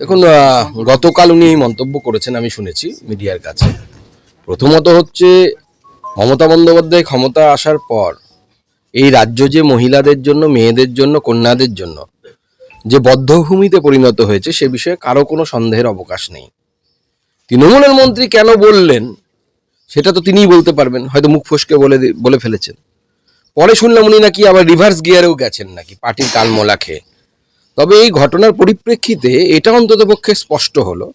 দেখুন, গতকাল উনি এই মন্তব্য করেছেন, আমি শুনেছি মিডিয়ার কাছে। প্রথমত হচ্ছে, মমতা বন্দ্যোপাধ্যায় ক্ষমতা আসার পর এই রাজ্য যে মহিলাদের জন্য, মেয়েদের জন্য, কন্যাদের জন্য যে বদ্ধভূমিতে পরিণত হয়েছে, সে বিষয়ে কারো কোনো সন্দেহের অবকাশ নেই। তৃণমূলের মন্ত্রী কেন বললেন সেটা তো তিনিই বলতে পারবেন, হয়তো মুখ ফসকে বলে ফেলেছেন। পরে শুনলাম উনি নাকি আবার রিভার্স গিয়ারেও গেছেন নাকি, পার্টির কালমোলা খেয়ে। তবে এই ঘটনার পরিপ্রেক্ষিতে এটা অন্তত পক্ষে স্পষ্ট হলো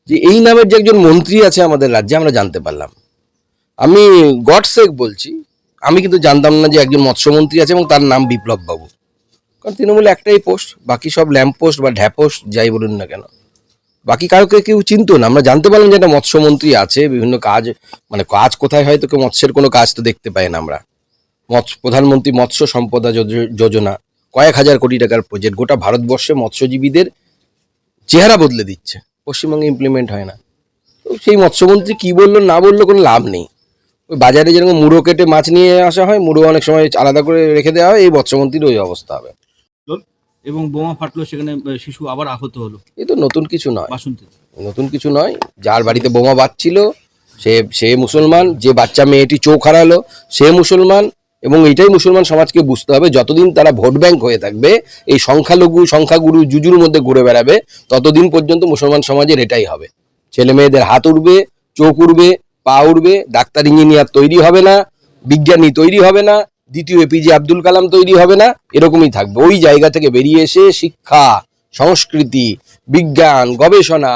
যে এই নামের যে একজন মন্ত্রী আছে আমাদের রাজ্যে, আমরা জানতে পারলাম। আমি গডসেক বলছি, আমি কিন্তু জানতাম না যে একজন মৎস্যমন্ত্রী আছে এবং তার নাম বিপ্লব বাবু। কারণ তৃণমূলে একটাই পোস্ট, বাকি সব ল্যাম্প পোস্ট বা ঢ্যাপোস্ট যাই বলুন না কেন, বাকি কাউকে কেউ চিনতো না। আমরা জানতে পারলাম যে একটা মৎস্যমন্ত্রী আছে, বিভিন্ন কাজ, মানে কাজ কোথায় হয় তো কেউ মৎস্যের কোনো কাজ তো দেখতে পাই না আমরা। প্রধানমন্ত্রী মৎস্য সম্পদা যোজনা, কয়েক হাজার কোটি টাকার প্রজেক্ট, গোটা ভারতবর্ষে মৎস্যজীবীদের চেহারা বদলে দিচ্ছে, পশ্চিমবঙ্গে ইমপ্লিমেন্ট হয় না। তো সেই মৎস্যমন্ত্রী কি বললো না বললো কোনো লাভ নেই। ওই বাজারে যেরকম মুড়ো কেটে মাছ নিয়ে আসা হয়, মুড়ো অনেক সময় আলাদা করে রেখে দেওয়া হয়, এই মৎস্যমন্ত্রীর ওই অবস্থা হবে। এবং বোমা ফাটলো, সেখানে শিশু আবার আহত হলো। এই তো নতুন কিছু নয়, বাসন্তীতে নতুন কিছু নয়। যার বাড়িতে বোমা বাজছিল সে মুসলমান, যে বাচ্চা মেয়েটি চোখ হারালো সে মুসলমান। এবং এটাই মুসলমান সমাজকে বুঝতে হবে, যতদিন তারা ভোট ব্যাংক হয়ে থাকবে, এই সংখ্যাগুরু জুজুর মধ্যে ঘুরে বেড়াবে, ততদিন পর্যন্ত মুসলমান সমাজের এটাই হবে। ছেলে মেয়েদের হাত উড়বে, চোখ উড়বে, পা উড়বে, ডাক্তার ইঞ্জিনিয়ার তৈরি হবে না, বিজ্ঞানী তৈরি হবে না, দ্বিতীয় এপিজে আব্দুল কালাম তৈরি হবে না, এরকমই থাকবে। ওই জায়গা থেকে বেরিয়ে এসে শিক্ষা, সংস্কৃতি, বিজ্ঞান, গবেষণা,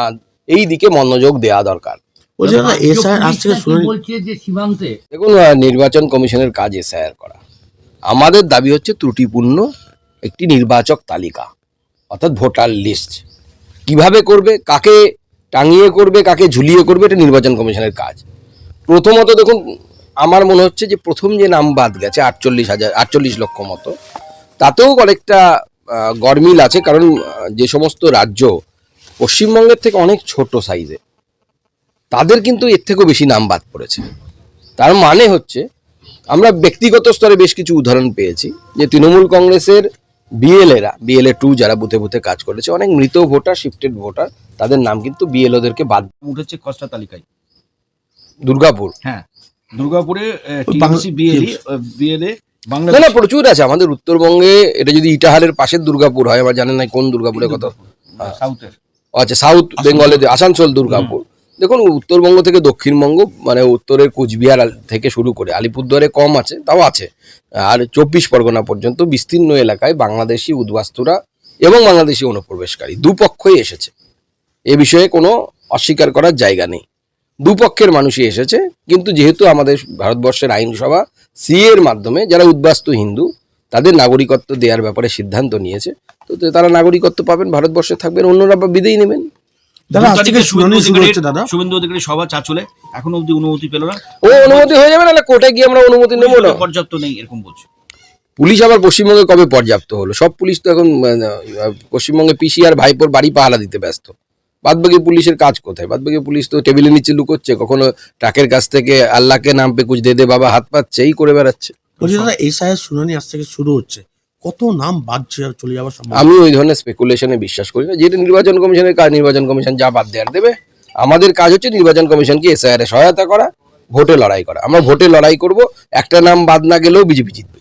এই দিকে মনোযোগ দেওয়া দরকার। দেখুন, নির্বাচন কমিশনের কাজ এসআইআর করা। আমাদের দাবি হচ্ছে ত্রুটিপূর্ণ একটি নির্বাচক তালিকা, অর্থাৎ ভোটার লিস্ট। কিভাবে করবে, কাকে টাঙিয়ে করবে, কাকে ঝুলিয়ে করবে, এটা নির্বাচন কমিশনের কাজ। প্রথমত দেখুন, আমার মনে হচ্ছে যে প্রথম যে নাম বাদ গেছে 48 লক্ষ মতো, তাতেও অনেকটা গরমিল আছে। কারণ যে সমস্ত রাজ্য পশ্চিমবঙ্গের থেকে অনেক ছোট সাইজে, তাদের কিন্তু এর থেকেও বেশি নাম বাদ পড়েছে। তার মানে হচ্ছে, আমরা ব্যক্তিগত স্তরে বেশ কিছু উদাহরণ পেয়েছি যে তৃণমূল কংগ্রেসের বিএলএ 2 যারা বুথে বুথে কাজ করেছে, অনেক মৃত ভোটার, শিফটেড ভোটার, তাদের নাম কিন্তু বিএলওদেরকে বাদ উঠেছে খসড়া তালিকায়। দুর্গাপুর, হ্যাঁ, দুর্গাপুরে বিএলএ বাংলা না প্রচুর আছে আমাদের উত্তরবঙ্গে। এটা যদি ইটাহারের পাশের দুর্গাপুর হয়, আমার জানেন না কোন দুর্গাপুরের কথা। সাউথের, আচ্ছা, সাউথ বেঙ্গলে আসানসোল দুর্গাপুর। দেখুন, উত্তরবঙ্গ থেকে দক্ষিণবঙ্গ, মানে উত্তরের কোচবিহার থেকে শুরু করে আলিপুরদুয়ারে কম আছে, তাও আছে, আর 24 পরগনা পর্যন্ত বিস্তীর্ণ এলাকায় বাংলাদেশি উদ্বাস্তুরা এবং বাংলাদেশি অনুপ্রবেশকারী দুপক্ষই এসেছে। এ বিষয়ে কোনো অস্বীকার করার জায়গা নেই, দুপক্ষের মানুষই এসেছে। কিন্তু যেহেতু আমাদের ভারতবর্ষের আইনসভা সিএর মাধ্যমে যারা উদ্বাস্তু হিন্দু, তাদের নাগরিকত্ব দেওয়ার ব্যাপারে সিদ্ধান্ত নিয়েছে, তো তারা নাগরিকত্ব পাবেন, ভারতবর্ষে থাকবেন, অন্যরা বিদেয়ী নেবেন। শুভেন্দু অধিকারী সভা চাচলে এখনো অব্দি অনুমতি পেল না। ও অনুমতি হয়ে যাবে, না কোর্টে গিয়ে আমরা অনুমতি নেবো না, পর্যাপ্ত নেই এরকম বলছে পুলিশ। আবার পশ্চিমবঙ্গে কবে পর্যাপ্ত হলো? সব পুলিশ তো এখন পশ্চিমবঙ্গে পিসি আর ভাইপোর বাড়ি পাহারা দিতে ব্যস্ত। বাদবাকি পুলিশের কাজ কোথায়? বাদবাকি পুলিশ তো টেবিলের নিচে লুকোচ্ছে, কখনো ট্রাকের কাছ থেকে আল্লাহকে নাম পে কুছ দে দে বাবা হাত পাচ্ছে, এই করে বেড়াচ্ছে। এসআইআর শুনানি আজ থেকে শুরু হচ্ছে, কত নাম বাদ চলে যাওয়ার সম্ভাবনা? আমি ওই ধরনের স্পেকুলেশনে বিশ্বাস করি না। যেটা নির্বাচন কমিশনের কাজ, নির্বাচন কমিশন যা বাদ দেওয়ার দেবে। আমাদের কাজ হচ্ছে নির্বাচন কমিশনকে এসআইআর এ সহায়তা করা, ভোটে লড়াই করা। আমরা ভোটে লড়াই করব, একটা নাম বাদ না গেলেও বিজেপি জিতবে।